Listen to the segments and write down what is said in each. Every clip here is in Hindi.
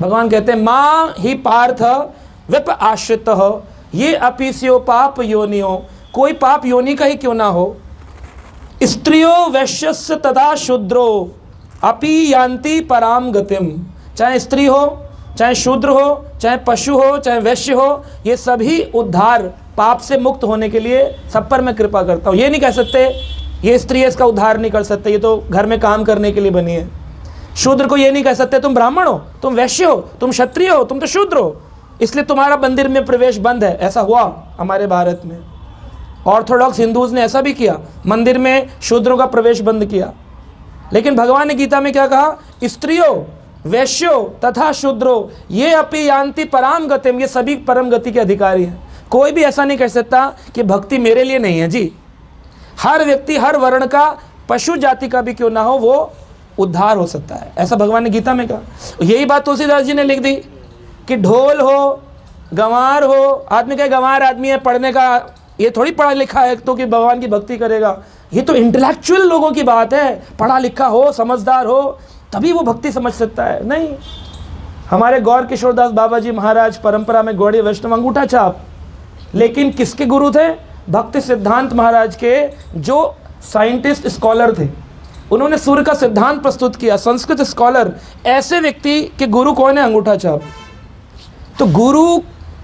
भगवान कहते हैं माँ ही पार्थ विप आश्रित ये अपीस्यो पाप योनियो, कोई पाप योनि का ही क्यों ना हो। स्त्रियो वैश्यस्य तथा शूद्रो अपि यान्ति पराम गतिम, चाहे स्त्री हो, चाहे शूद्र हो, चाहे पशु हो, चाहे वैश्य हो, ये सभी उद्धार पाप से मुक्त होने के लिए सब पर मैं कृपा करता हूँ। ये नहीं कह सकते ये स्त्री है इसका उद्धार नहीं कर सकते, ये तो घर में काम करने के लिए बनी है। शूद्र को ये नहीं कह सकते तुम ब्राह्मण हो, तुम वैश्य हो, तुम क्षत्रिय हो, तुम तो शूद्र हो, इसलिए तुम्हारा मंदिर में प्रवेश बंद है। ऐसा हुआ हमारे भारत में। ऑर्थोडॉक्स हिंदूज ने ऐसा भी किया, मंदिर में शूद्रों का प्रवेश बंद किया। लेकिन भगवान ने गीता में क्या कहा, स्त्रियों वैश्यो तथा शूद्रो ये अपि यान्ति पराम गतिम, ये सभी परम गति के अधिकारी हैं। कोई भी ऐसा नहीं कह सकता कि भक्ति मेरे लिए नहीं है जी। हर व्यक्ति, हर वर्ण का, पशु जाति का भी क्यों ना हो, वो उद्धार हो सकता है, ऐसा भगवान ने गीता में कहा। यही बात तुलसीदास जी ने लिख दी कि ढोल हो, गंवार हो, आदमी कहे गंवार आदमी है, पढ़ने का ये थोड़ी पढ़ा लिखा है तो कि भगवान की भक्ति करेगा। ये तो इंटेलेक्चुअल लोगों की बात है, पढ़ा लिखा हो, समझदार हो, तभी वो भक्ति समझ सकता है। नहीं, हमारे गौर किशोरदास बाबा जी महाराज परंपरा में गौड़ीय वैष्णव अंगूठा छाप, लेकिन किसके गुरु थे, भक्ति सिद्धांत महाराज के, जो साइंटिस्ट स्कॉलर थे। उन्होंने सूर्य का सिद्धांत प्रस्तुत किया, संस्कृत स्कॉलर। ऐसे व्यक्ति के गुरु कौन है, अंगूठा छाप। तो गुरु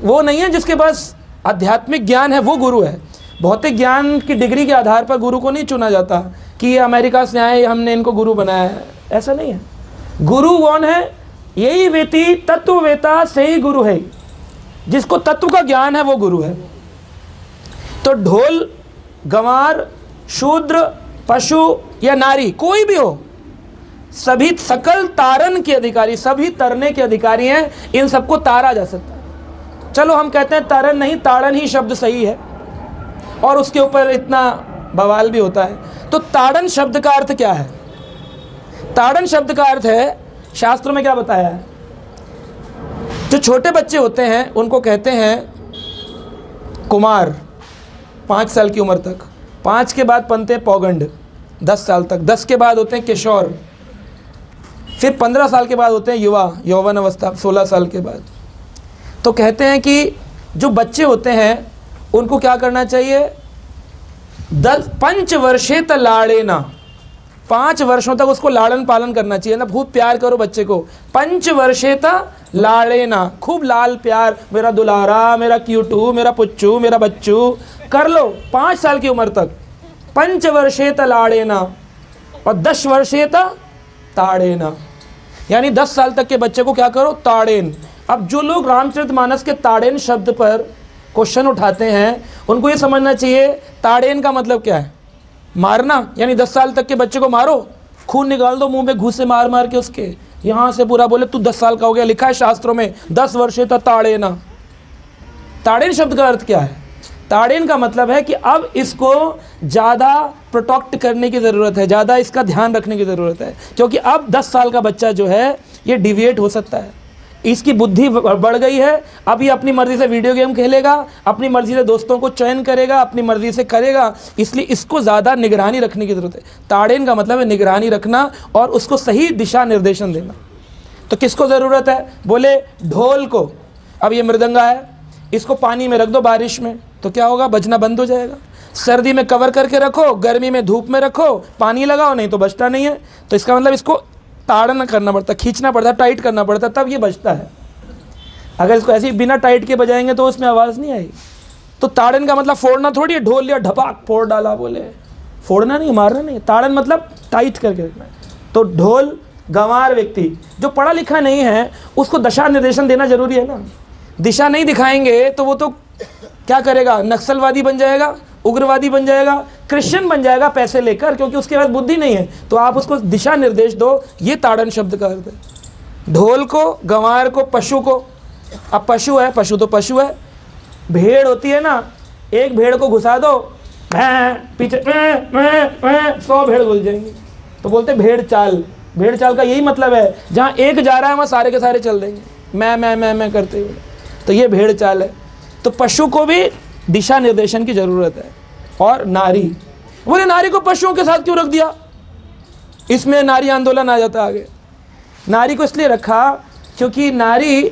वो नहीं है जिसके पास आध्यात्मिक ज्ञान है, वो गुरु है। भौतिक ज्ञान की डिग्री के आधार पर गुरु को नहीं चुना जाता कि ये अमेरिका से आए, हमने इनको गुरु बनाया है, ऐसा नहीं है। गुरु कौन है, यही व्यक्ति तत्ववेता से ही गुरु है, जिसको तत्व का ज्ञान है वो गुरु है। तो ढोल, गंवार, शूद्र, पशु या नारी, कोई भी हो, सभी सकल तारन के अधिकारी, सभी तरने के अधिकारी हैं। इन सबको तारा जा सकता है। चलो हम कहते हैं तरन नहीं, ताड़न ही शब्द सही है, और उसके ऊपर इतना बवाल भी होता है। तो ताड़न शब्द का अर्थ क्या है? ताड़न शब्द का अर्थ है, शास्त्रों में क्या बताया है, जो छोटे बच्चे होते हैं उनको कहते हैं कुमार, 5 साल की उम्र तक। 5 के बाद बनते हैं पौगंड, 10 साल तक। 10 के बाद होते हैं किशोर, फिर 15 साल के बाद होते हैं युवा, यौवन अवस्था 16 साल के बाद। तो कहते हैं कि जो बच्चे होते हैं उनको क्या करना चाहिए, 5 वर्षे त लाड़ेना, 5 वर्षों तक उसको लालन पालन करना चाहिए ना, खूब प्यार करो बच्चे को। 5 वर्षे त लाड़ेना, खूब लाल प्यार, मेरा दुलारा, मेरा क्यूटू, मेरा पुच्चू, मेरा बच्चू कर लो 5 साल की उम्र तक। 5 वर्षे त लाड़ेना और 10 वर्षे त ताड़ेना, यानी 10 साल तक के बच्चे को क्या करो, ताड़ेन। अब जो लोग रामचरितमानस के ताड़ेन शब्द पर क्वेश्चन उठाते हैं, उनको ये समझना चाहिए ताड़ेन का मतलब क्या है, मारना। यानी 10 साल तक के बच्चे को मारो, खून निकाल दो मुंह में घूस से मार मार के उसके, यहाँ से पूरा बोले तू 10 साल का हो गया। लिखा है शास्त्रों में 10 वर्षे तक ताड़ेना। ताड़ेन शब्द का अर्थ क्या है? ताड़ेन का मतलब है कि अब इसको ज़्यादा प्रोटेक्ट करने की ज़रूरत है, ज़्यादा इसका ध्यान रखने की ज़रूरत है, क्योंकि अब 10 साल का बच्चा जो है ये डिविएट हो सकता है, इसकी बुद्धि बढ़ गई है। अब ये अपनी मर्ज़ी से वीडियो गेम खेलेगा, अपनी मर्ज़ी से दोस्तों को चयन करेगा, अपनी मर्ज़ी से करेगा, इसलिए इसको ज़्यादा निगरानी रखने की ज़रूरत है। ताड़ेन का मतलब है निगरानी रखना और उसको सही दिशा निर्देशन देना। तो किसको ज़रूरत है? बोले ढोल को। अब ये मृदंगा है, इसको पानी में रख दो बारिश में, तो क्या होगा, बजना बंद हो जाएगा। सर्दी में कवर करके रखो, गर्मी में धूप में रखो, पानी लगाओ, नहीं तो बजता नहीं है। तो इसका मतलब इसको ताड़ना करना पड़ता, खींचना पड़ता, टाइट करना पड़ता, तब ये बजता है। अगर इसको ऐसे ही बिना टाइट के बजाएंगे तो उसमें आवाज़ नहीं आएगी। तो ताड़न का मतलब फोड़ना थोड़ी है, ढोल लिया ढपाक फोड़ डाला, बोले फोड़ना नहीं, मारना नहीं। ताड़न मतलब टाइट करके रखना है। तो ढोल, गंवार व्यक्ति जो पढ़ा लिखा नहीं है उसको दिशा निर्देशन देना जरूरी है ना। दिशा नहीं दिखाएंगे तो वो तो क्या करेगा, नक्सलवादी बन जाएगा, उग्रवादी बन जाएगा, क्रिश्चियन बन जाएगा पैसे लेकर, क्योंकि उसके पास बुद्धि नहीं है। तो आप उसको दिशा निर्देश दो, ये ताड़न शब्द का अर्थ है। ढोल को, गंवार को, पशु को। अब पशु है, पशु तो पशु है। भेड़ होती है ना, एक भेड़ को घुसा दो, पीछे 100 भेड़ घुस जाएंगी, तो बोलते भेड़ चाल। भेड़ चाल का यही मतलब है, जहाँ एक जा रहा है वहाँ सारे के सारे चल देंगे, मैं करते हुए। तो ये भेड़ चाल है। तो पशु को भी दिशा निर्देशन की ज़रूरत है। और नारी, बोले नारी को पशुओं के साथ क्यों रख दिया? इसमें नारी आंदोलन आ जाता आगे। नारी को इसलिए रखा क्योंकि नारी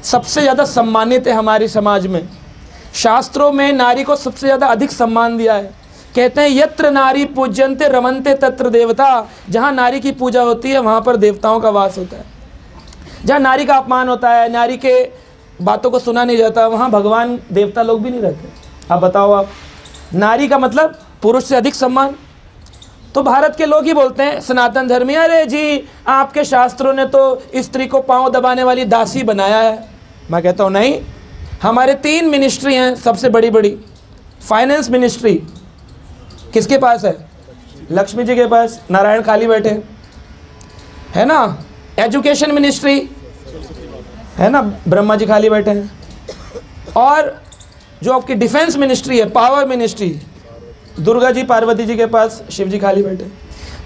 सबसे ज़्यादा सम्मानित है हमारे समाज में। शास्त्रों में नारी को सबसे ज़्यादा अधिक सम्मान दिया है। कहते हैं यत्र नारी पूज्यन्ते रमन्ते तत्र देवता, जहाँ नारी की पूजा होती है वहाँ पर देवताओं का वास होता है। जहाँ नारी का अपमान होता है, नारी के बातों को सुना नहीं जाता, वहाँ भगवान देवता लोग भी नहीं रहते। आप बताओ, आप नारी का मतलब पुरुष से अधिक सम्मान। तो भारत के लोग ही बोलते हैं सनातन धर्मी, अरे जी आपके शास्त्रों ने तो स्त्री को पांव दबाने वाली दासी बनाया है। मैं कहता हूँ नहीं, हमारे 3 मिनिस्ट्री हैं सबसे बड़ी बड़ी। फाइनेंस मिनिस्ट्री किसके पास है? लक्ष्मी जी के पास, नारायण खाली बैठे है ना। एजुकेशन मिनिस्ट्री है ना, ब्रह्मा जी खाली बैठे हैं। और जो आपकी डिफेंस मिनिस्ट्री है, पावर मिनिस्ट्री, दुर्गा जी पार्वती जी के पास, शिव जी खाली बैठे।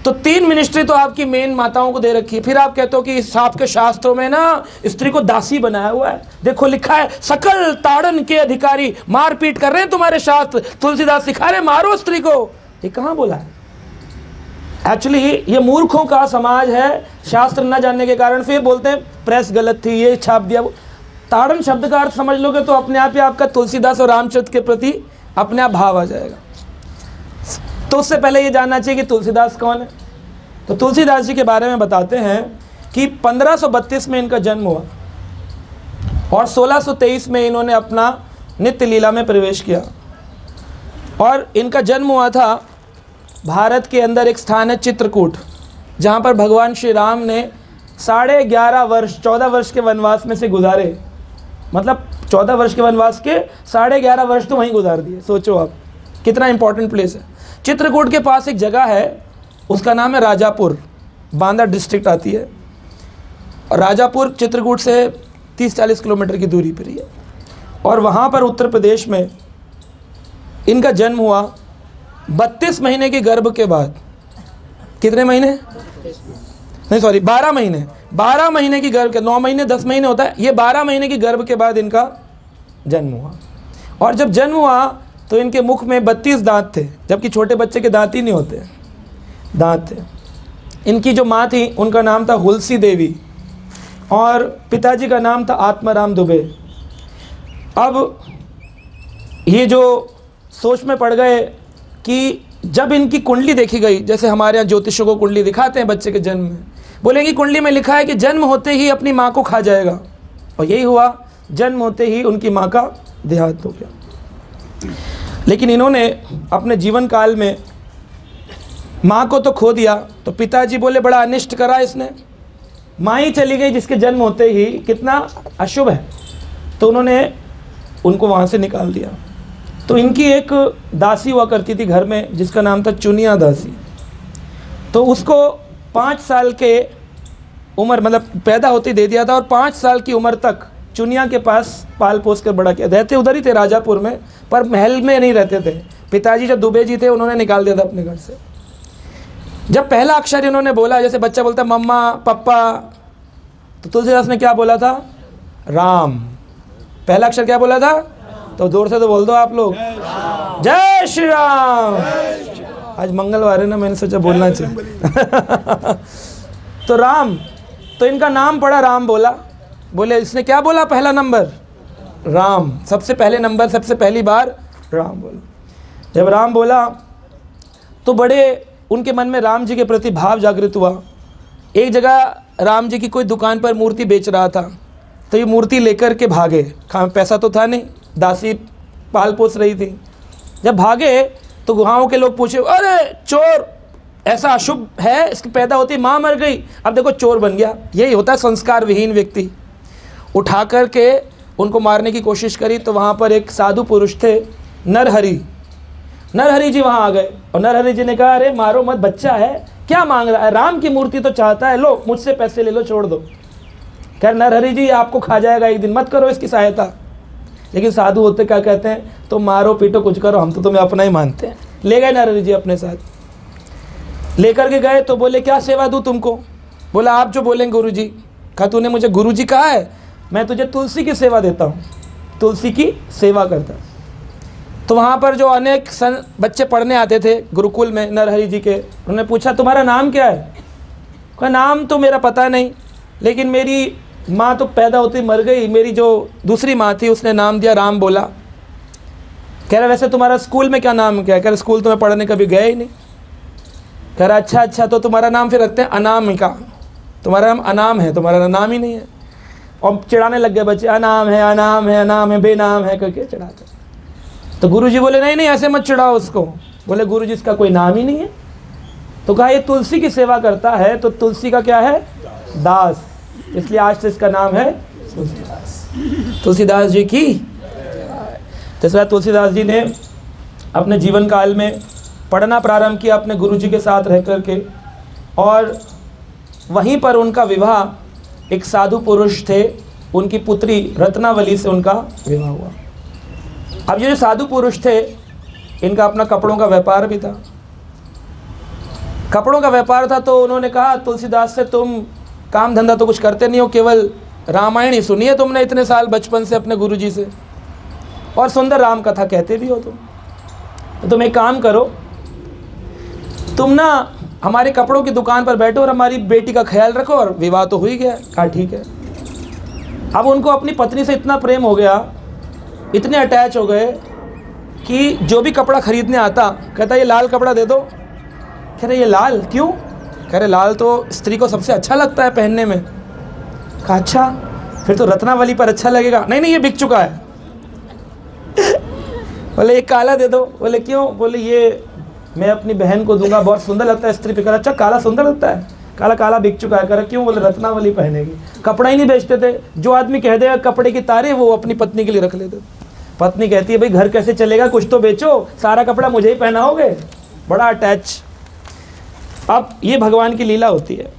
तो 3 मिनिस्ट्री तो आपकी मेन माताओं को दे रखी है। फिर आप कहते हो कि आपके शास्त्रों में ना स्त्री को दासी बनाया हुआ है। देखो लिखा है सकल ताड़न के अधिकारी मारपीट कर रहे हैं तुम्हारे शास्त्र। तुलसीदास सिखा रहे मारो स्त्री को। ये कहाँ बोला है? एक्चुअली ये मूर्खों का समाज है, शास्त्र न जानने के कारण। फिर बोलते हैं प्रेस गलत थी, ये छाप दिया। ताड़न शब्द का अर्थ समझ लोगे तो अपने आप ही आपका तुलसीदास और रामचरित के प्रति अपने आप भाव आ जाएगा। तो उससे पहले ये जानना चाहिए कि तुलसीदास कौन है। तो तुलसीदास जी के बारे में बताते हैं कि 1532 में इनका जन्म हुआ और 1623 में इन्होंने अपना नित्य लीला में प्रवेश किया। और इनका जन्म हुआ था भारत के अंदर एक स्थान है चित्रकूट, जहाँ पर भगवान श्री राम ने 11.5 वर्ष 14 वर्ष के वनवास में से गुजारे। मतलब 14 वर्ष के वनवास के 11.5 वर्ष तो वहीं गुजार दिए। सोचो आप कितना इंपॉर्टेंट प्लेस है। चित्रकूट के पास एक जगह है, उसका नाम है राजापुर, बांदा डिस्ट्रिक्ट आती है। और राजापुर चित्रकूट से 30-40 किलोमीटर की दूरी पर ही है। और वहाँ पर उत्तर प्रदेश में इनका जन्म हुआ 32 महीने के गर्भ के बाद। कितने महीने? नहीं सॉरी 12 महीने। 12 महीने की गर्भ के, 9 महीने 10 महीने होता है, ये 12 महीने की गर्भ के बाद इनका जन्म हुआ। और जब जन्म हुआ तो इनके मुख में 32 दांत थे, जबकि छोटे बच्चे के दांत ही नहीं होते, दांत थे। इनकी जो माँ थी उनका नाम था हुलसी देवी और पिताजी का नाम था आत्माराम दुबे। अब ये जो सोच में पड़ गए कि जब इनकी कुंडली देखी गई, जैसे हमारे यहाँ ज्योतिषों को कुंडली दिखाते हैं बच्चे के जन्म में, बोलेंगे कुंडली में लिखा है कि जन्म होते ही अपनी माँ को खा जाएगा। और यही हुआ, जन्म होते ही उनकी माँ का देहांत हो गया। लेकिन इन्होंने अपने जीवन काल में माँ को तो खो दिया, तो पिताजी बोले बड़ा अनिष्ट करा इसने, माँ ही चली गई जिसके जन्म होते ही, कितना अशुभ है। तो उन्होंने उनको वहाँ से निकाल दिया। तो इनकी एक दासी हुआ करती थी घर में, जिसका नाम था चुनिया दासी। तो उसको 5 साल के उम्र, मतलब पैदा होते दे दिया था, और 5 साल की उम्र तक चुनिया के पास पाल पोस कर बड़ा किया। रहते उधर ही थे राजापुर में, पर महल में नहीं रहते थे। पिताजी जो दुबे जी थे उन्होंने निकाल दिया था अपने घर से। जब पहला अक्षर इन्होंने बोला, जैसे बच्चा बोलता है मम्मा पप्पा, तो तुलसीदास ने क्या बोला था? राम। पहला अक्षर क्या बोला था? तो जोर से तो बोल दो आप लोग, जय श्री राम। आज मंगलवार है ना, मैंने सोचा बोलना चाहिए। तो राम, तो इनका नाम पड़ा राम। बोले इसने क्या बोला? पहला नंबर राम, सबसे पहले नंबर, सबसे पहली बार राम बोला। जब राम बोला तो बड़े उनके मन में राम जी के प्रति भाव जागृत हुआ। एक जगह राम जी की कोई दुकान पर मूर्ति बेच रहा था, तो ये मूर्ति लेकर के भागे। पैसा तो था नहीं, दासी पाल पोस रही थी। जब भागे तो गाँव के लोग पूछे, अरे चोर, ऐसा अशुभ है, इसकी पैदा होती माँ मर गई, अब देखो चोर बन गया। यही होता है संस्कार विहीन व्यक्ति। उठा कर के उनको मारने की कोशिश करी, तो वहाँ पर एक साधु पुरुष थे, नरहरि जी वहाँ आ गए। और नरहरि जी ने कहा, अरे मारो मत, बच्चा है, क्या मांग रहा है? राम की मूर्ति तो चाहता है, लो मुझसे पैसे ले लो, छोड़ दो। खैर नरहरि जी आपको खा जाएगा एक दिन, मत करो इसकी सहायता। लेकिन साधु होते क्या कहते हैं, तो मारो पीटो कुछ करो, हम तो तुम्हें अपना ही मानते हैं। ले गए नरहरि जी अपने साथ, लेकर के गए। तो बोले क्या सेवा दूँ तुमको? बोला आप जो बोलेंगे गुरु जी। कहा तूने मुझे गुरु जी कहा है, मैं तुझे तुलसी की सेवा देता हूँ, तुलसी की सेवा करता। तो वहाँ पर जो अनेक बच्चे पढ़ने आते थे गुरुकुल में नरहरि जी के, उन्होंने पूछा तुम्हारा नाम क्या है? कहा नाम तो मेरा पता नहीं, लेकिन मेरी माँ तो पैदा होती मर गई, मेरी जो दूसरी माँ थी उसने नाम दिया राम बोला। कह रहा वैसे तुम्हारा स्कूल में क्या नाम क्या है? कह रहा स्कूल तो मैं पढ़ने कभी गया ही नहीं। कह रहा अच्छा अच्छा, तो तुम्हारा नाम फिर रखते हैं अनामिका, तुम्हारा नाम अनाम है, तुम्हारा नाम ही नहीं है। और चिढ़ाने लग गए बच्चे, अनाम है अनाम है अनाम है बेनाम है करके चिढ़ाते। तो गुरुजी बोले नहीं नहीं ऐसे मत चिढ़ाओ उसको। बोले गुरुजी इसका कोई नाम ही नहीं है। तो कहा ये तुलसी की सेवा करता है, तो तुलसी का क्या है? दास, इसलिए आज से इसका नाम है तुलसीदास। तुलसीदास जी की। तो इस बार तुलसीदास जी ने अपने जीवन काल में पढ़ना प्रारंभ किया अपने गुरुजी के साथ रह करके, और वहीं पर उनका विवाह एक साधु पुरुष थे, उनकी पुत्री रत्नावली से उनका विवाह हुआ। अब ये जो साधु पुरुष थे इनका अपना कपड़ों का व्यापार भी था। कपड़ों का व्यापार था तो उन्होंने कहा तुलसीदास से, तुम काम धंधा तो कुछ करते नहीं हो, केवल रामायण ही सुनी है तुमने इतने साल बचपन से अपने गुरुजी से, और सुंदर राम कथा कहते भी हो तुम, तो तुम एक काम करो, तुम ना हमारे कपड़ों की दुकान पर बैठो और हमारी बेटी का ख्याल रखो। और विवाह तो हो ही गया। कहा ठीक है। अब उनको अपनी पत्नी से इतना प्रेम हो गया, इतने अटैच हो गए कि जो भी कपड़ा खरीदने आता कहता ये लाल कपड़ा दे दो। कह रहे ये लाल क्यों? कह रहे लाल तो स्त्री को सबसे अच्छा लगता है पहनने में। कहा अच्छा, फिर तो रत्नावली पर अच्छा लगेगा। नहीं नहीं ये बिक चुका है। बोले ये काला दे दो। बोले क्यों? बोले ये मैं अपनी बहन को दूंगा, बहुत सुंदर लगता है स्त्री पे। कह अच्छा काला सुंदर लगता है? काला काला बिक चुका है। कह रहा क्यों? बोले रत्नावली पहनेगी। कपड़ा ही नहीं बेचते थे, जो आदमी कह देगा कपड़े की तारीफ वो अपनी पत्नी के लिए रख लेते। पत्नी कहती है भाई घर कैसे चलेगा, कुछ तो बेचो, सारा कपड़ा मुझे ही पहनाओगे। बड़ा अटैच। अब ये भगवान की लीला होती है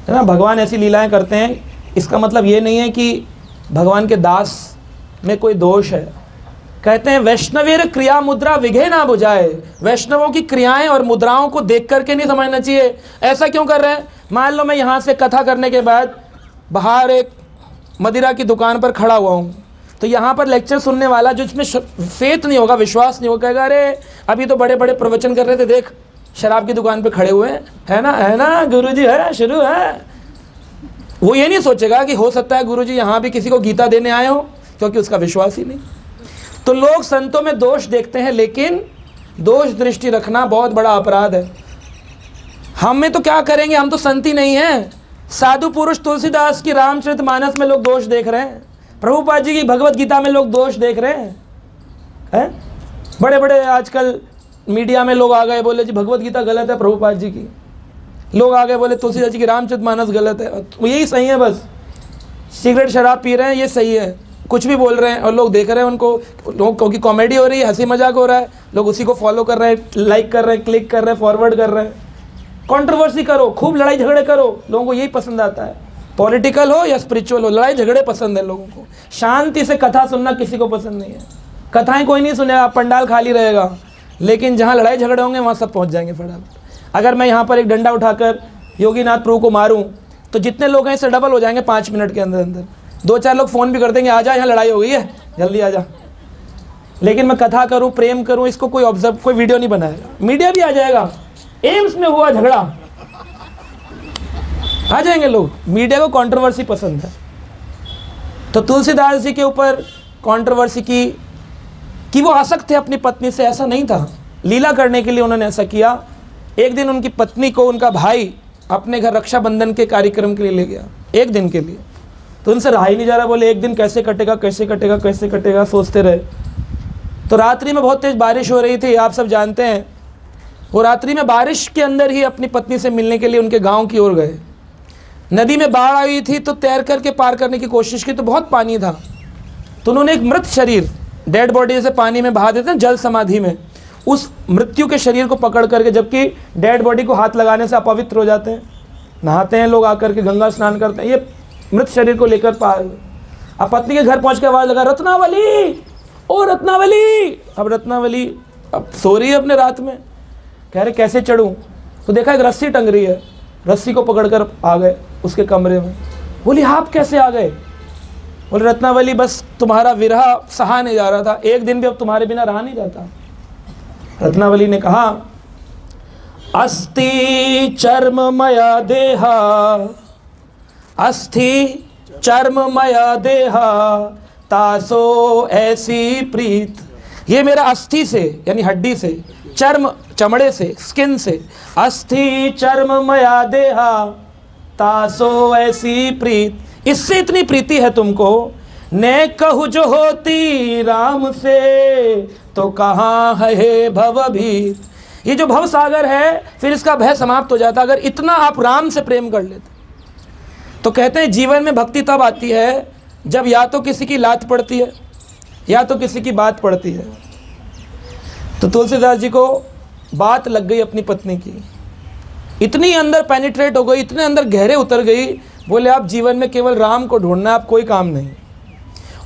ना, भगवान ऐसी लीलाएं करते हैं। इसका मतलब ये नहीं है कि भगवान के दास में कोई दोष है। कहते हैं वैष्णवेर क्रिया मुद्रा विघे ना बुझाए। वैष्णवों की क्रियाएं और मुद्राओं को देख करके नहीं समझना चाहिए ऐसा क्यों कर रहे हैं। मान लो मैं यहाँ से कथा करने के बाद बाहर एक मदिरा की दुकान पर खड़ा हुआ हूँ, तो यहाँ पर लेक्चर सुनने वाला जो इसमें फेथ नहीं होगा, विश्वास नहीं होगा, कहेगा अरे अभी तो बड़े बड़े प्रवचन कर रहे थे, देख शराब की दुकान पे खड़े हुए हैं, है ना गुरुजी है, शुरू है। वो ये नहीं सोचेगा कि हो सकता है गुरुजी यहाँ भी किसी को गीता देने आए हो, क्योंकि उसका विश्वास ही नहीं। तो लोग संतों में दोष देखते हैं, लेकिन दोष दृष्टि रखना बहुत बड़ा अपराध है। हम में तो क्या करेंगे, हम तो संत ही नहीं हैं। साधु पुरुष तुलसीदास की रामचरितमानस में लोग दोष देख रहे हैं, प्रभुपाद जी की भगवत गीता में लोग दोष देख रहे हैं। बड़े बड़े आजकल मीडिया में लोग आ गए, बोले जी भगवत गीता गलत है प्रभुपाद जी की। लोग आ गए बोले तुलसीदास जी की रामचरितमानस गलत है। तो यही सही है, बस सिगरेट शराब पी रहे हैं ये सही है, कुछ भी बोल रहे हैं और लोग देख रहे हैं उनको। लोग क्योंकि कॉमेडी हो रही है, हंसी मजाक हो रहा है, लोग उसी को फॉलो कर रहे हैं, लाइक कर रहे हैं, क्लिक कर रहे हैं, फॉरवर्ड कर रहे हैं। कंट्रोवर्सी करो, खूब लड़ाई झगड़े करो, लोगों को यही पसंद आता है। पॉलिटिकल हो या स्पिरिचुअल हो, लड़ाई झगड़े पसंद है लोगों को। शांति से कथा सुनना किसी को पसंद नहीं है। कथाएं कोई नहीं सुनेगा, पंडाल खाली रहेगा, लेकिन जहाँ लड़ाई झगड़े होंगे वहाँ सब पहुँच जाएंगे फटाफट। अगर मैं यहाँ पर एक डंडा उठाकर योगीनाथ प्रभु को मारूं तो जितने लोग हैं इससे डबल हो जाएंगे 5 मिनट के अंदर अंदर। 2-4 लोग फ़ोन भी कर देंगे, आ जा यहाँ लड़ाई हो गई है, जल्दी आ जा। लेकिन मैं कथा करूं, प्रेम करूं, इसको कोई ऑब्जर्व, कोई वीडियो नहीं बनाएगा। मीडिया भी आ जाएगा, एम्स में हुआ झगड़ा, आ जाएंगे लोग। मीडिया को कंट्रोवर्सी पसंद है। तो तुलसीदास जी के ऊपर कंट्रोवर्सी की कि वो आसक्त थे अपनी पत्नी से, ऐसा नहीं था। लीला करने के लिए उन्होंने ऐसा किया। एक दिन उनकी पत्नी को उनका भाई अपने घर रक्षाबंधन के कार्यक्रम के लिए ले गया, एक दिन के लिए। तो उनसे रहा ही नहीं जा रहा, बोले एक दिन कैसे कटेगा कैसे कटेगा कैसे कटेगा, सोचते रहे। तो रात्रि में बहुत तेज़ बारिश हो रही थी, आप सब जानते हैं। वो रात्रि में बारिश के अंदर ही अपनी पत्नी से मिलने के लिए उनके गांव की ओर गए। नदी में बाढ़ आई थी तो तैर करके पार करने की कोशिश की, तो बहुत पानी था। तो उन्होंने एक मृत शरीर, डेड बॉडी जैसे पानी में बहा देते हैं जल समाधि में, उस मृत्यु के शरीर को पकड़ करके, जबकि डेड बॉडी को हाथ लगाने से अपवित्र हो जाते हैं, नहाते हैं लोग आकर के, गंगा स्नान करते हैं, ये मृत शरीर को लेकर पार। अब पत्नी के घर पहुंच के आवाज़ लगा, रत्नावली, ओ रत्नावली। अब रत्नावली अब सो रही है अपने रात में, कह रहे कैसे चढ़ूं। तो देखा एक रस्सी टंग रही है, रस्सी को पकड़कर आ गए उसके कमरे में। बोली आप कैसे आ गए? बोले रत्नावली बस तुम्हारा विरह सहा नहीं जा रहा था, एक दिन भी अब तुम्हारे बिना रहा नहीं जाता। रत्नावली ने कहा, अस्ति चर्ममया देहा, अस्थि चर्ममय देहा तासो ऐसी प्रीत। ये मेरा अस्थि से यानी हड्डी से, चर्म चमड़े से, स्किन से, अस्थि चर्ममया देहा तासो ऐसी प्रीत, इससे इतनी प्रीति है तुमको। ने कहु जो होती राम से तो कहाँ है भवभीत। ये जो भव सागर है फिर इसका भय समाप्त हो जाता अगर इतना आप राम से प्रेम कर लेते। तो कहते हैं जीवन में भक्ति तब आती है जब या तो किसी की लात पड़ती है या तो किसी की बात पड़ती है। तो तुलसीदास जी को बात लग गई अपनी पत्नी की, इतनी अंदर पेनिट्रेट हो गई, इतने अंदर गहरे उतर गई। बोले आप जीवन में केवल राम को ढूंढना, आप कोई काम नहीं,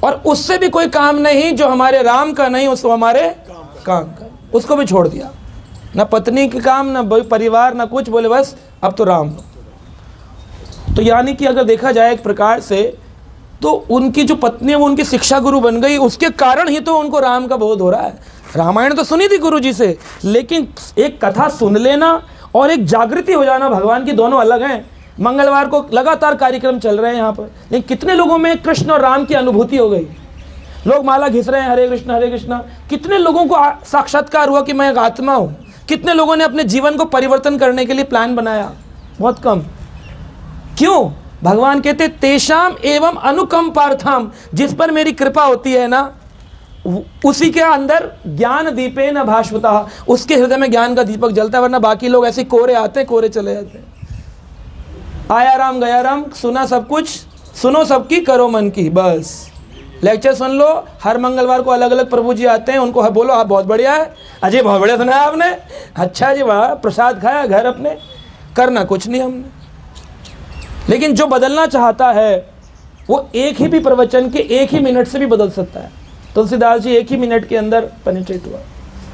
और उससे भी कोई काम नहीं जो हमारे राम का नहीं उसको हमारे काम का, उसको भी छोड़ दिया। ना पत्नी के काम, ना परिवार, ना कुछ, बोले बस अब तो राम। तो यानी कि अगर देखा जाए एक प्रकार से तो उनकी जो पत्नी है वो उनकी शिक्षा गुरु बन गई, उसके कारण ही तो उनको राम का बोध हो रहा है। रामायण तो सुनी थी गुरु जी से, लेकिन एक कथा सुन लेना और एक जागृति हो जाना भगवान की, दोनों अलग हैं। मंगलवार को लगातार कार्यक्रम चल रहे हैं यहाँ पर, लेकिन कितने लोगों में कृष्ण और राम की अनुभूति हो गई। लोग माला घिस रहे हैं हरे कृष्णा। कितने लोगों को साक्षात्कार हुआ कि मैं एक आत्मा हूँ। कितने लोगों ने अपने जीवन को परिवर्तन करने के लिए प्लान बनाया, बहुत कम। क्यों? भगवान कहते तेषाम एवं अनुकंपार्थम, जिस पर मेरी कृपा होती है ना उसी के अंदर ज्ञान दीपे न भास्वता, उसके हृदय में ज्ञान का दीपक जलता है। वरना बाकी लोग ऐसे कोरे आते हैं कोरे चले जाते हैं। आया राम गया राम, सुना सब कुछ, सुनो सबकी करो मन की, बस लेक्चर सुन लो। हर मंगलवार को अलग अलग प्रभु जी आते हैं, उनको बोलो आप बहुत बढ़िया है, अजय बहुत बढ़िया सुना है आपने, अच्छा जी वाह, प्रसाद खाया घर अपने, करना कुछ नहीं हमने। लेकिन जो बदलना चाहता है वो एक ही भी प्रवचन के एक ही मिनट से भी बदल सकता है। तुलसीदास जी एक ही मिनट के अंदर पेनिट्रेट हुआ।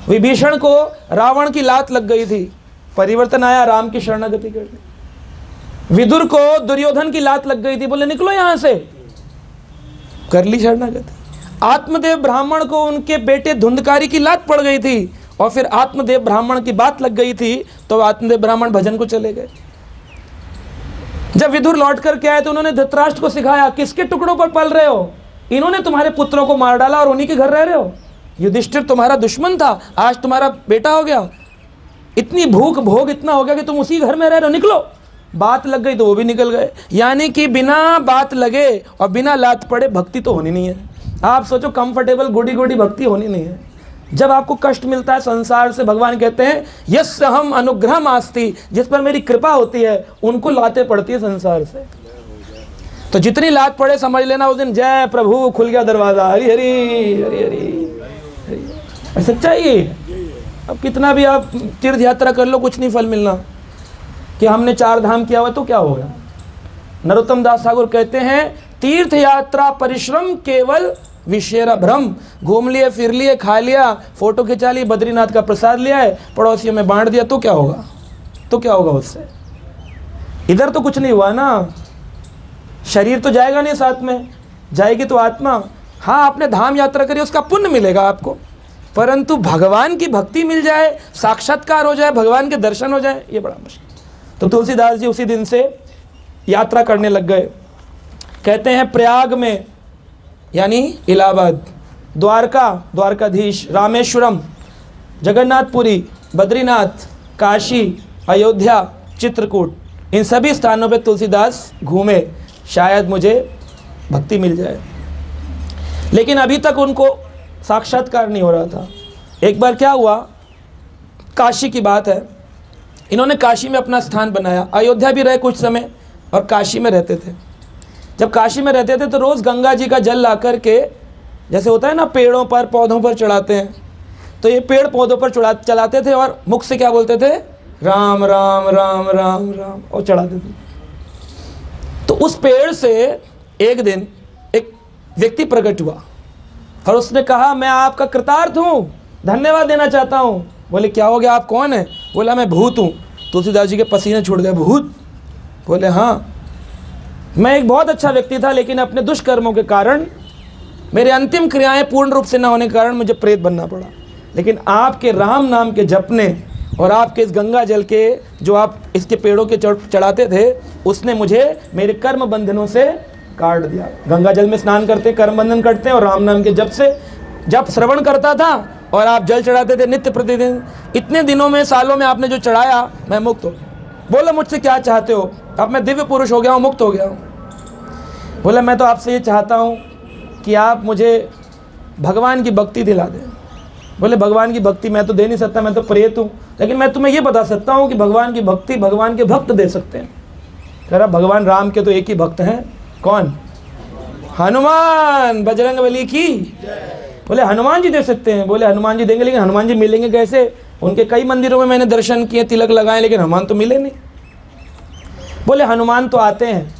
विभीषण को रावण की लात लग गई थी, परिवर्तन आया, राम की शरणागति कर ली। विदुर को दुर्योधन की लात लग गई थी, बोले निकलो यहां से, कर ली शरणागति। आत्मदेव ब्राह्मण को उनके बेटे धुंधकारी की लात पड़ गई थी और फिर आत्मदेव ब्राह्मण की बात लग गई थी तो आत्मदेव ब्राह्मण भजन को चले गए। जब विदुर लौट कर के आए तो उन्होंने धृतराष्ट्र को सिखाया, किसके टुकड़ों पर पल रहे हो, इन्होंने तुम्हारे पुत्रों को मार डाला और उन्हीं के घर रह रहे हो। युधिष्ठिर तुम्हारा दुश्मन था, आज तुम्हारा बेटा हो गया। इतनी भूख भोग इतना हो गया कि तुम उसी घर में रह रहे हो, निकलो। बात लग गई तो वो भी निकल गए। यानी कि बिना बात लगे और बिना लात पड़े भक्ति तो होनी नहीं है। आप सोचो कंफर्टेबल गोडी गोडी भक्ति होनी नहीं है। जब आपको कष्ट मिलता है संसार से, भगवान कहते हैं यस्य हम अनुग्रह मास्ति, जिस पर मेरी कृपा होती है उनको लाते पड़ती है संसार से। तो जितनी लात पड़े समझ लेना उस दिन जय प्रभु खुल गया दरवाजा, हरी हरी हरी हरी। सच्चाई है। अब कितना भी आप तीर्थ यात्रा कर लो कुछ नहीं फल मिलना, कि हमने 4 धाम किया हुआ तो क्या होगा। नरोत्तम दास ठाकुर कहते हैं तीर्थ यात्रा परिश्रम केवल विषेरा भ्रम। घूम लिए, फिर लिए, खा लिया, फोटो खिंचा ली, बद्रीनाथ का प्रसाद लिया है, पड़ोसियों में बांट दिया तो क्या होगा, तो क्या होगा उससे। इधर तो कुछ नहीं हुआ ना, शरीर तो जाएगा नहीं, साथ में जाएगी तो आत्मा। हाँ आपने धाम यात्रा करी उसका पुण्य मिलेगा आपको, परंतु भगवान की भक्ति मिल जाए, साक्षात्कार हो जाए, भगवान के दर्शन हो जाए, ये बड़ा मुश्किल। तो तुलसीदास जी उसी दिन से यात्रा करने लग गए। कहते हैं प्रयाग में यानी इलाहाबाद, द्वारका, द्वारकाधीश, रामेश्वरम, जगन्नाथपुरी, बद्रीनाथ, काशी, अयोध्या, चित्रकूट, इन सभी स्थानों पे तुलसीदास घूमे, शायद मुझे भक्ति मिल जाए। लेकिन अभी तक उनको साक्षात्कार नहीं हो रहा था। एक बार क्या हुआ, काशी की बात है, इन्होंने काशी में अपना स्थान बनाया। अयोध्या भी रहे कुछ समय और काशी में रहते थे। जब काशी में रहते थे तो रोज़ गंगा जी का जल ला कर के, जैसे होता है ना पेड़ों पर पौधों पर चढ़ाते हैं, तो ये पेड़ पौधों पर चलाते थे और मुख से क्या बोलते थे, राम राम राम राम राम, और चढ़ाते थे। तो उस पेड़ से एक दिन एक व्यक्ति प्रकट हुआ और उसने कहा मैं आपका कृतार्थ हूँ, धन्यवाद देना चाहता हूँ। बोले क्या हो गया, आप कौन है? बोला मैं भूत हूँ। तुलसीदास जी के पसीने छूट गए, भूत? बोले हाँ, मैं एक बहुत अच्छा व्यक्ति था लेकिन अपने दुष्कर्मों के कारण, मेरे अंतिम क्रियाएं पूर्ण रूप से न होने के कारण मुझे प्रेत बनना पड़ा। लेकिन आपके राम नाम के जपने और आपके इस गंगा जल के जो आप इसके पेड़ों के चढ़ाते थे, उसने मुझे मेरे कर्म बंधनों से काट दिया। गंगा जल में स्नान करते, कर्म बंधन करते हैं और राम नाम के जब श्रवण करता था और आप जल चढ़ाते थे नित्य प्रतिदिन, इतने दिनों में, सालों में आपने जो चढ़ाया, मैं मुक्त हो। बोला मुझसे क्या चाहते हो? अब मैं दिव्य पुरुष हो गया हूँ, मुक्त हो गया हूँ। बोला मैं तो आपसे ये चाहता हूँ कि आप मुझे भगवान की भक्ति दिला दें। बोले भगवान की भक्ति मैं तो दे नहीं सकता, मैं तो प्रेत हूँ, लेकिन मैं तुम्हें ये बता सकता हूँ कि भगवान की भक्ति भगवान के भक्त दे सकते हैं। कह रहा भगवान राम के तो एक ही भक्त हैं, कौन? हनुमान, बजरंगबली की। बोले हनुमान जी दे सकते हैं। बोले हनुमान जी देंगे, लेकिन हनुमान जी मिलेंगे कैसे? उनके कई मंदिरों में मैंने दर्शन किए, तिलक लगाए, लेकिन हनुमान तो मिले नहीं। बोले हनुमान तो आते हैं,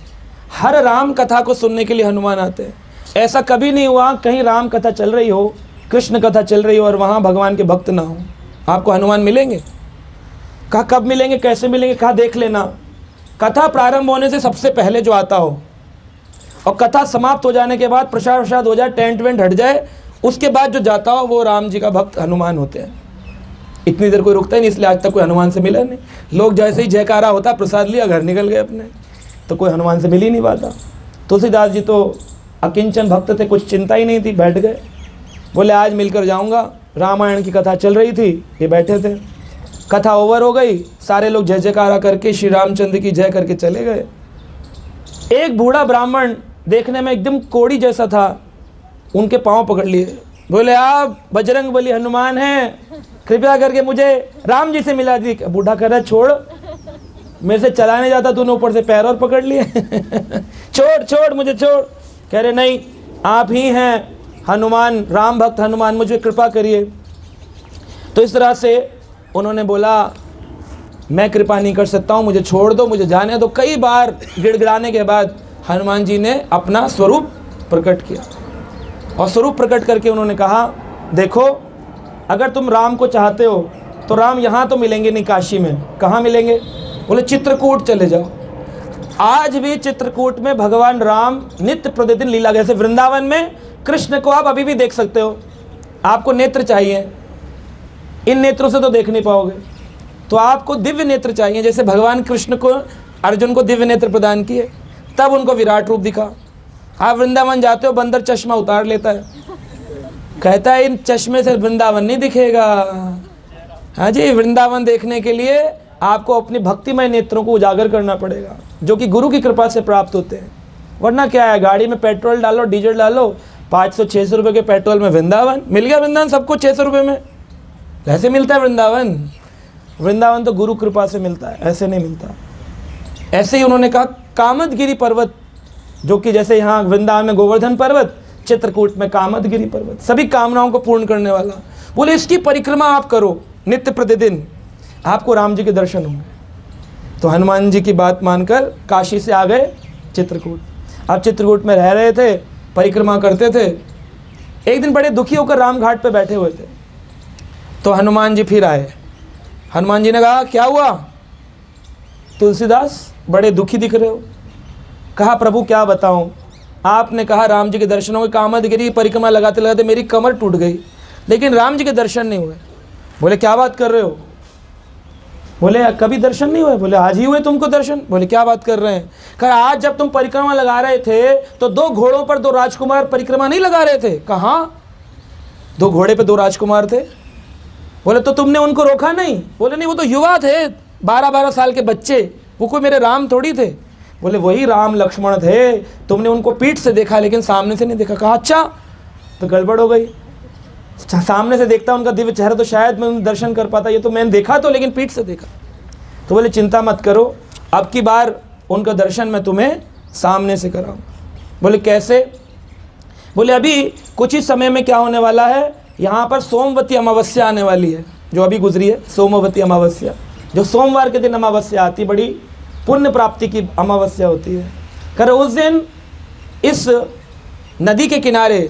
हर राम कथा को सुनने के लिए हनुमान आते हैं। ऐसा कभी नहीं हुआ कहीं राम कथा चल रही हो, कृष्ण कथा चल रही हो और वहाँ भगवान के भक्त ना हो। आपको हनुमान मिलेंगे। कहा कब मिलेंगे, कैसे मिलेंगे? कहा देख लेना, कथा प्रारंभ होने से सबसे पहले जो आता हो और कथा समाप्त हो जाने के बाद प्रसाद प्रसाद हो जाए, टेंट वेंट हट जाए, उसके बाद जो जाता हो वो राम जी का भक्त हनुमान होते हैं। इतनी देर कोई रुकता ही नहीं, इसलिए आज तक कोई हनुमान से मिला नहीं। लोग जैसे ही जयकारा होता, प्रसाद लिया, घर निकल गए अपने, तो कोई हनुमान से मिल ही नहीं पाता। तुलसीदास जी तो अकिंचन भक्त थे, कुछ चिंता ही नहीं थी, बैठ गए। बोले आज मिलकर जाऊंगा। रामायण की कथा चल रही थी, ये बैठे थे, कथा ओवर हो गई, सारे लोग जय जयकारा करके श्री रामचंद्र की जय करके चले गए। एक बूढ़ा ब्राह्मण देखने में एकदम कोड़ी जैसा था, उनके पांव पकड़ लिए। बोले आप बजरंगबली हनुमान हैं, कृपया करके मुझे राम जी से मिला दी। बूढ़ा कह रहा छोड़, मेरे से चलाने जाता तूने ऊपर से पैर और पकड़ लिए। छोड़ छोड़ मुझे छोड़। कह रहे नहीं, आप ही हैं हनुमान, राम भक्त हनुमान, मुझे कृपा करिए। तो इस तरह से उन्होंने बोला मैं कृपा नहीं कर सकता हूँ, मुझे छोड़ दो, मुझे जाने दो। कई बार गिड़गिड़ाने के बाद हनुमान जी ने अपना स्वरूप प्रकट किया और स्वरूप प्रकट करके उन्होंने कहा देखो, अगर तुम राम को चाहते हो तो राम यहाँ तो मिलेंगे नहीं, काशी में। कहाँ मिलेंगे? बोले चित्रकूट चले जाओ। आज भी चित्रकूट में भगवान राम नित्य प्रतिदिन लीला, जैसे वृंदावन में कृष्ण को आप अभी भी देख सकते हो। आपको नेत्र चाहिए, इन नेत्रों से तो देख नहीं पाओगे, तो आपको दिव्य नेत्र चाहिए। जैसे भगवान कृष्ण को, अर्जुन को दिव्य नेत्र प्रदान किए, तब उनको विराट रूप दिखा। आप वृंदावन जाते हो, बंदर चश्मा उतार लेता है, कहता है इन चश्मे से वृंदावन नहीं दिखेगा। हाँ जी, वृंदावन देखने के लिए आपको अपनी भक्तिमय नेत्रों को उजागर करना पड़ेगा, जो कि गुरु की कृपा से प्राप्त होते हैं। वरना क्या है, गाड़ी में पेट्रोल डालो, डीजल डालो, 500-600 रुपये के पेट्रोल में वृंदावन मिल गया। वृंदावन सबको 600 रुपये में कैसे मिलता है वृंदावन? वृंदावन तो गुरु कृपा से मिलता है, ऐसे नहीं मिलता। ऐसे ही उन्होंने कहा कामदगिरी पर्वत, जो कि जैसे यहाँ वृंदावन में गोवर्धन पर्वत, चित्रकूट में कामदगिरी पर्वत, सभी कामनाओं को पूर्ण करने वाला। बोले इसकी परिक्रमा आप करो नित्य प्रतिदिन, आपको राम जी के दर्शन होंगे। तो हनुमान जी की बात मानकर काशी से आ गए चित्रकूट। अब चित्रकूट में रह रहे थे, परिक्रमा करते थे। एक दिन बड़े दुखी होकर राम घाट पे बैठे हुए थे, तो हनुमान जी फिर आए। हनुमान जी ने कहा क्या हुआ तुलसीदास, बड़े दुखी दिख रहे हो? कहा प्रभु क्या बताऊं, आपने कहा राम जी के दर्शन हुए, कामदगिरी परिक्रमा लगाते लगाते मेरी कमर टूट गई, लेकिन राम जी के दर्शन नहीं हुए। बोले क्या बात कर रहे हो? बोले कभी दर्शन नहीं हुए? बोले आज ही हुए तुमको दर्शन। बोले क्या बात कर रहे हैं? कहा आज जब तुम परिक्रमा लगा रहे थे तो 2 घोड़ों पर 2 राजकुमार परिक्रमा नहीं लगा रहे थे? कहाँ? 2 घोड़े पे 2 राजकुमार थे। बोले तो तुमने उनको रोका नहीं? बोले नहीं, वो तो युवा थे, 12-12 साल के बच्चे, वो कोई मेरे राम थोड़ी थे। बोले वही राम लक्ष्मण थे, तुमने उनको पीठ से देखा लेकिन सामने से नहीं देखा। कहा अच्छा, तो गड़बड़ हो गई। सामने से देखता उनका दिव्य चेहरा तो शायद मैं दर्शन कर पाता, ये तो मैंने देखा तो लेकिन पीठ से देखा। तो बोले चिंता मत करो, अब की बार उनका दर्शन मैं तुम्हें सामने से कराऊँ। बोले कैसे? बोले अभी कुछ ही समय में क्या होने वाला है, यहाँ पर सोमवती अमावस्या आने वाली है, जो अभी गुजरी है सोमवती अमावस्या, जो सोमवार के दिन अमावस्या आती, बड़ी पुण्य प्राप्ति की अमावस्या होती है। कर उस दिन इस नदी के किनारे,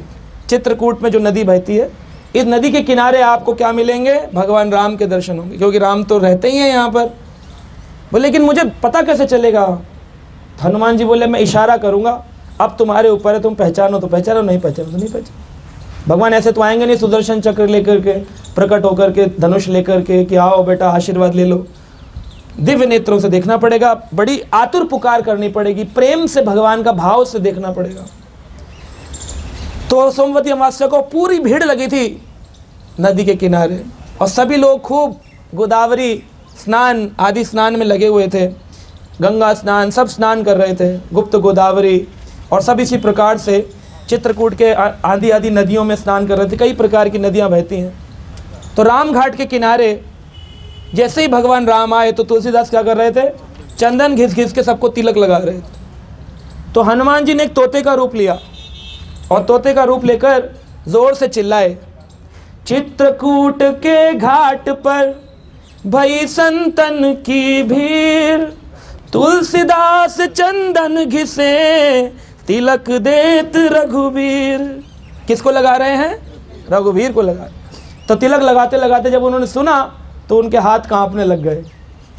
चित्रकूट में जो नदी बहती है, इस नदी के किनारे आपको क्या मिलेंगे? भगवान राम के दर्शन होंगे, क्योंकि राम तो रहते ही हैं यहाँ पर। बोले लेकिन मुझे पता कैसे चलेगा? हनुमान जी बोले मैं इशारा करूँगा, अब तुम्हारे ऊपर है, तुम पहचानो तो पहचानो, नहीं पहचानो तो नहीं पहचानो। भगवान ऐसे तो आएंगे नहीं सुदर्शन चक्र लेकर के, प्रकट होकर के, धनुष लेकर के कि आओ बेटा आशीर्वाद ले लो। दिव्य नेत्रों से देखना पड़ेगा, बड़ी आतुर पुकार करनी पड़ेगी, प्रेम से भगवान का भाव से देखना पड़ेगा। तो सोमवती अमावस्या को पूरी भीड़ लगी थी नदी के किनारे और सभी लोग खूब गोदावरी स्नान आदि स्नान में लगे हुए थे, गंगा स्नान सब स्नान कर रहे थे, गुप्त गोदावरी और सब इसी प्रकार से चित्रकूट के आदि आदि नदियों में स्नान कर रहे थे। कई प्रकार की नदियां बहती हैं। तो राम घाट के किनारे जैसे ही भगवान राम आए तो तुलसीदास क्या कर रहे थे, चंदन घिस घिस के सबको तिलक लगा रहे थे। तो हनुमान जी ने एक तोते का रूप लिया और तोते का रूप लेकर जोर से चिल्लाए, चित्रकूट के घाट पर भई संतन की भीड़, तुलसीदास चंदन घिसे तिलक देत रघुवीर। किसको लगा रहे हैं, रघुवीर को लगा। तो तिलक लगाते लगाते जब उन्होंने सुना तो उनके हाथ कांपने लग गए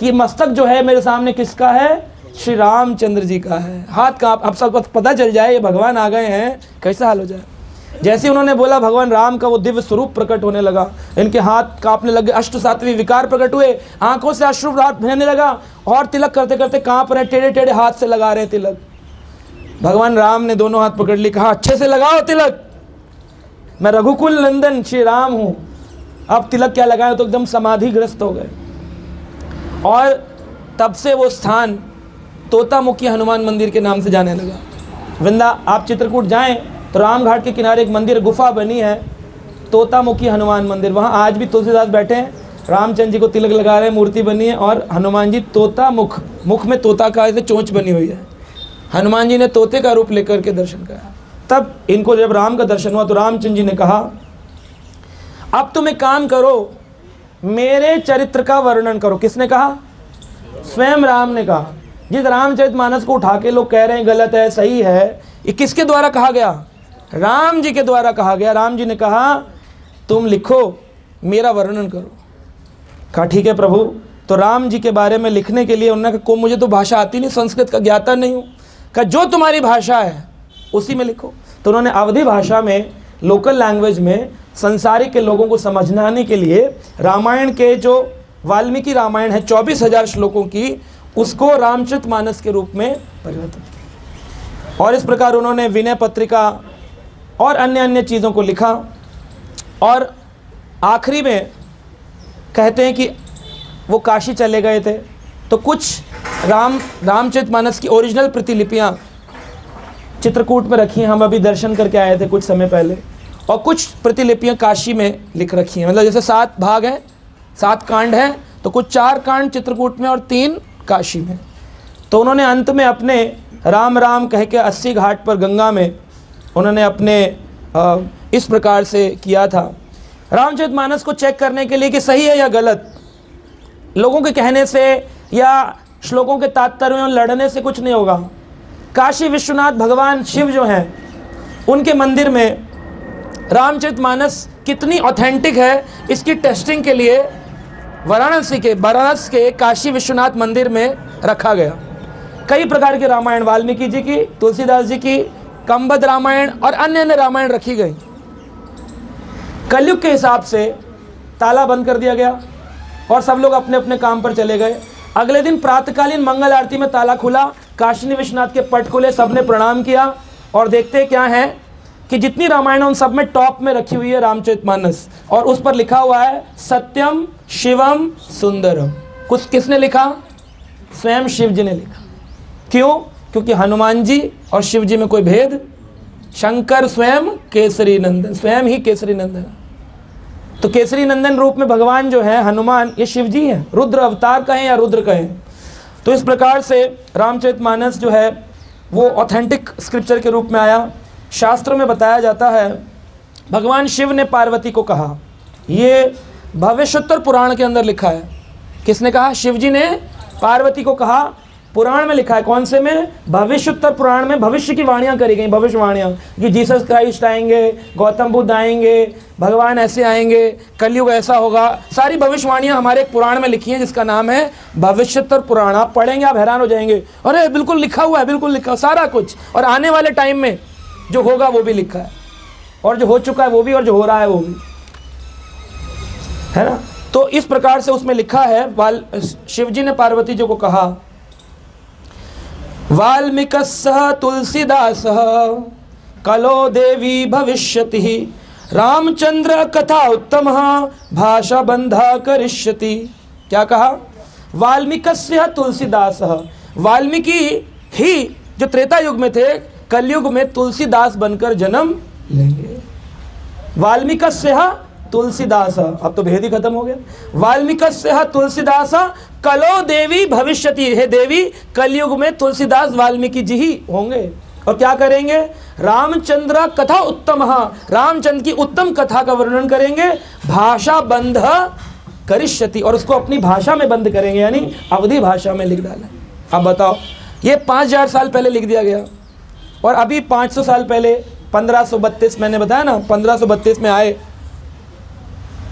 कि मस्तक जो है मेरे सामने किसका है, श्री रामचंद्र जी का है। हाथ कांप, अब सब पता चल जाए ये भगवान आ गए हैं, कैसा हाल हो जाए। जैसे उन्होंने बोला भगवान राम का वो दिव्य स्वरूप प्रकट होने लगा, इनके हाथ कांपने लगे, अष्ट सात्विक विकार प्रकट हुए, आंखों से अश्रुपात बहने लगा और तिलक करते करते कांप रहे, टेढ़े टेढ़े हाथ से लगा रहे तिलक। भगवान राम ने दोनों हाथ पकड़ लिए, कहा अच्छे से लगाओ तिलक, मैं रघुकुल नंदन श्री राम हूं। अब तिलक क्या लगाए तो एकदम समाधिग्रस्त हो गए और तब से वो स्थान तोतामुखी हनुमान मंदिर के नाम से जाने लगा। वृंदा आप चित्रकूट जाएं तो राम घाट के किनारे एक मंदिर गुफा बनी है, तोतामुखी हनुमान मंदिर। वहाँ आज भी तुलसीदास बैठे हैं, रामचंद्र जी को तिलक लगा रहे हैं, मूर्ति बनी है और हनुमान जी तोता मुख, मुख में तोता का ऐसे चोंच बनी हुई है। हनुमान जी ने तोते का रूप लेकर के दर्शन करा। तब इनको जब राम का दर्शन हुआ तो रामचंद्र जी ने कहा, अब तुम एक काम करो, मेरे चरित्र का वर्णन करो। किसने कहा, स्वयं राम ने कहा। जिस रामचरितमानस को उठा के लोग कह रहे हैं गलत है सही है, ये किसके द्वारा कहा गया, राम जी के द्वारा कहा गया। राम जी ने कहा तुम लिखो, मेरा वर्णन करो। कहा ठीक है प्रभु। तो राम जी के बारे में लिखने के लिए उन्होंने कहा मुझे तो भाषा आती नहीं, संस्कृत का ज्ञाता नहीं हूँ। कहा जो तुम्हारी भाषा है उसी में लिखो। तो उन्होंने अवधी भाषा में, लोकल लैंग्वेज में संसारिक के लोगों को समझाने के लिए रामायण के जो वाल्मीकि रामायण है 24,000 श्लोकों की, उसको रामचरितमानस के रूप में परिवर्तित किया। और इस प्रकार उन्होंने विनय पत्रिका और अन्य अन्य चीज़ों को लिखा। और आखिरी में कहते हैं कि वो काशी चले गए थे तो कुछ रामचरितमानस की ओरिजिनल प्रतिलिपियाँ चित्रकूट में रखी हैं। हम अभी दर्शन करके आए थे कुछ समय पहले। और कुछ प्रतिलिपियाँ काशी में लिख रखी हैं, मतलब जैसे 7 भाग हैं, 7 कांड हैं, तो कुछ 4 कांड चित्रकूट में और 3 काशी में। तो उन्होंने अंत में अपने राम राम कह के 80 घाट पर गंगा में उन्होंने अपने इस प्रकार से किया था। रामचरितमानस को चेक करने के लिए कि सही है या गलत, लोगों के कहने से या श्लोकों के तात्पर्य में लड़ने से कुछ नहीं होगा। काशी विश्वनाथ भगवान शिव जो हैं उनके मंदिर में रामचरितमानस कितनी ऑथेंटिक है, इसकी टेस्टिंग के लिए वाराणसी के काशी विश्वनाथ मंदिर में रखा गया। कई प्रकार के रामायण, वाल्मीकि जी की, तुलसीदास जी की, कंबद रामायण और अन्य अन्य रामायण रखी गई। कलयुग के हिसाब से ताला बंद कर दिया गया और सब लोग अपने अपने काम पर चले गए। अगले दिन प्रातःकालीन मंगल आरती में ताला खुला, काशी विश्वनाथ के पट खुले, सबने प्रणाम किया और देखते क्या है कि जितनी रामायण उन सब में टॉप में रखी हुई है रामचरितमानस, और उस पर लिखा हुआ है सत्यम शिवम सुंदरम। कुछ किसने लिखा, स्वयं शिव जी ने लिखा। क्यों, क्योंकि हनुमान जी और शिव जी में कोई भेद, शंकर स्वयं केसरी नंदन, स्वयं ही केसरी नंदन। तो केसरी नंदन रूप में भगवान जो है हनुमान, ये शिव जी हैं, रुद्र अवतार कहें या रुद्र कहें। तो इस प्रकार से रामचरितमानस जो है वो ऑथेंटिक स्क्रिप्चर के रूप में आया। शास्त्र में बताया जाता है भगवान शिव ने पार्वती को कहा, ये भविष्योत्तर पुराण के अंदर लिखा है। किसने कहा, शिव जी ने पार्वती को कहा, पुराण में लिखा है। कौन से में, भविष्योत्तर पुराण में भविष्य की वाणियाँ करी गई, भविष्यवाणियाँ कि जीसस क्राइस्ट आएंगे, गौतम बुद्ध आएंगे, भगवान ऐसे आएंगे, कलयुग ऐसा होगा। सारी भविष्यवाणियाँ हमारे एक पुराण में लिखी हैं जिसका नाम है भविष्योत्तर पुराण। आप पढ़ेंगे आप हैरान हो जाएंगे, अरे बिल्कुल लिखा हुआ है, बिल्कुल लिखा सारा कुछ, और आने वाले टाइम में जो होगा वो भी लिखा है, और जो हो चुका है वो भी, और जो हो रहा है वो भी, है ना। तो इस प्रकार से उसमें लिखा है, शिवजी ने पार्वती जी को कहा, वाल्मीकस्सह तुलसीदासः कलो देवी भविष्यति, रामचंद्र कथा उत्तम भाषा बंधा करिष्यति। क्या कहा? वाल्मीकस्य तुलसीदासः, वाल्मीकि ही जो त्रेता युग में थे, कलयुग में तुलसीदास बनकर जन्म लेंगे। वाल्मीकस्य तुलसीदास, अब तो भेद ही खत्म हो गया। वाल्मीकस्य तुलसीदास कलो देवी भविष्यति, हे देवी कलयुग में तुलसीदास वाल्मीकि जी ही होंगे। और क्या करेंगे? रामचंद्र कथा उत्तम, रामचंद्र की उत्तम कथा का वर्णन करेंगे, भाषा बंध करिष्यति, और उसको अपनी भाषा में बंद करेंगे, यानी अवधी भाषा में लिख डालें। अब बताओ, ये 5000 साल पहले लिख दिया गया, और अभी 500 साल पहले 1532, मैंने बताया ना 1532 में आए,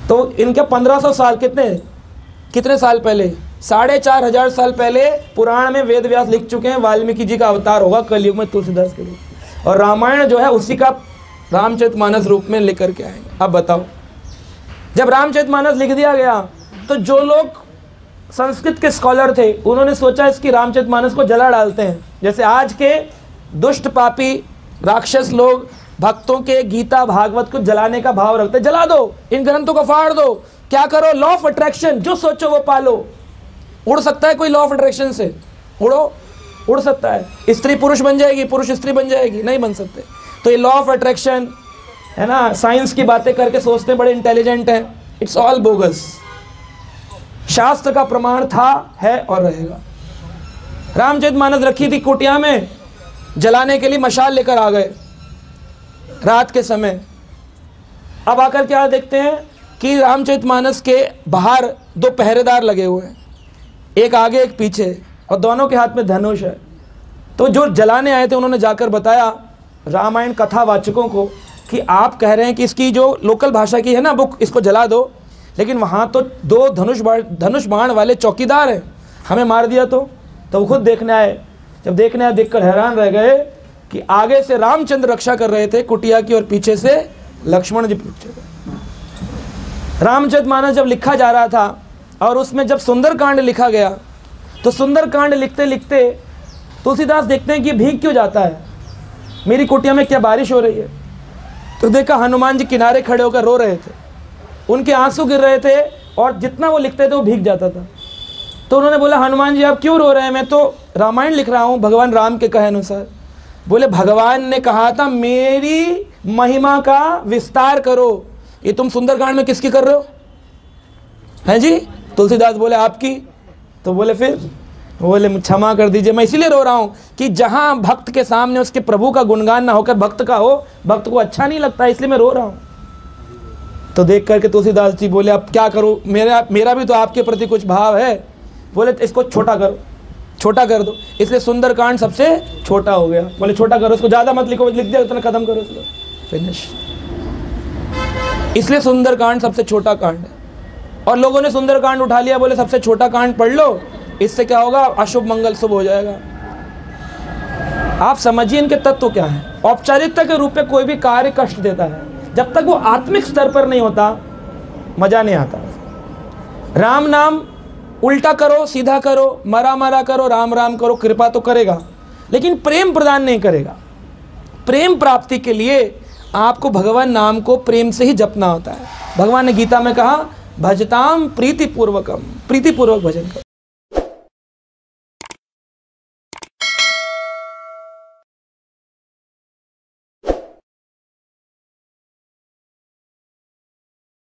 तो इनके 1500 साल कितने साल पहले? 4500 साल पहले पुराण में वेद व्यास लिख चुके हैं, वाल्मीकि जी का अवतार होगा कलयुग में तुलसीदास के लिए, और रामायण जो है उसी का रामचरितमानस रूप में लेकर के आएंगे। अब बताओ, जब रामचरितमानस लिख दिया गया तो जो लोग संस्कृत के स्कॉलर थे उन्होंने सोचा इसकी रामचरितमानस को जला डालते हैं। जैसे आज के दुष्ट पापी राक्षस लोग भक्तों के गीता भागवत को जलाने का भाव रखते, जला दो, इन ग्रंथों को फाड़ दो, क्या करो, लॉ ऑफ अट्रैक्शन, जो सोचो वो पालो। उड़ सकता है कोई लॉ ऑफ अट्रैक्शन से? उड़ो, उड़ सकता है। स्त्री पुरुष बन जाएगी, पुरुष स्त्री बन जाएगी? नहीं बन सकते। तो ये लॉ ऑफ अट्रैक्शन है ना, साइंस की बातें करके सोचते बड़े इंटेलिजेंट हैं, इट्स ऑल बोगस। शास्त्र का प्रमाण था, है और रहेगा। रामचरितमानस रखी थी कुटिया में, जलाने के लिए मशाल लेकर आ गए रात के समय। अब आकर क्या देखते हैं कि रामचरितमानस के बाहर 2 पहरेदार लगे हुए हैं, एक आगे एक पीछे, और दोनों के हाथ में धनुष है। तो जो जलाने आए थे उन्होंने जाकर बताया रामायण कथावाचकों को कि आप कह रहे हैं कि इसकी जो लोकल भाषा की है ना बुक, इसको जला दो, लेकिन वहाँ तो 2 धनुष बाण वाले चौकीदार हैं, हमें मार दिया तो वो खुद देखने आए। जब देखने आए देखकर हैरान रह गए कि आगे से रामचंद्र रक्षा कर रहे थे कुटिया की, और पीछे से लक्ष्मण जी पीछे। रामचरितमानस जब लिखा जा रहा था और उसमें जब सुंदरकांड लिखा गया, तो सुंदरकांड लिखते लिखते तुलसीदास देखते हैं कि भीग क्यों जाता है, मेरी कुटिया में क्या बारिश हो रही है? तो देखा हनुमान जी किनारे खड़े होकर रो रहे थे, उनके आंसू गिर रहे थे, और जितना वो लिखते थे वो भीग जाता था। तो उन्होंने बोला, हनुमान जी आप क्यों रो रहे हैं? मैं तो रामायण लिख रहा हूँ भगवान राम के कहे अनुसार। बोले, भगवान ने कहा था मेरी महिमा का विस्तार करो, ये तुम सुंदरकांड में किसकी कर रहे हो? हैं जी? तुलसीदास बोले, आपकी। तो बोले फिर? बोले, क्षमा कर दीजिए, मैं इसीलिए रो रहा हूँ कि जहाँ भक्त के सामने उसके प्रभु का गुणगान ना होकर भक्त का हो, भक्त को अच्छा नहीं लगता, इसलिए मैं रो रहा हूँ। तो देख करके तुलसीदास जी बोले, अब क्या करूँ, मेरा भी तो आपके प्रति कुछ भाव है। बोले, इसको छोटा करो, छोटा कर दो। इसलिए सुंदरकांड सबसे छोटा हो गया। बोले, छोटा करो, इसको ज़्यादा मत लिखो, लिख दिया उतना खत्म करो, इसको फिनिश। इसलिए सुंदरकांड सबसे छोटा कांड है। और लोगों ने सुंदरकांड उठा लिया, बोले सबसे छोटा कांड पढ़ लो, इससे क्या होगा, अशुभ मंगल शुभ हो जाएगा। आप समझिए इनके तत्व क्या है। औपचारिकता के रूप में कोई भी कार्य कष्ट देता है, जब तक वो आत्मिक स्तर पर नहीं होता मजा नहीं आता। राम नाम उल्टा करो, सीधा करो, मरा करो, राम राम करो, कृपा तो करेगा, लेकिन प्रेम प्रदान नहीं करेगा। प्रेम प्राप्ति के लिए आपको भगवान नाम को प्रेम से ही जपना होता है। भगवान ने गीता में कहा, भजताम प्रीतिपूर्वकम, प्रीतिपूर्वक भजन करो।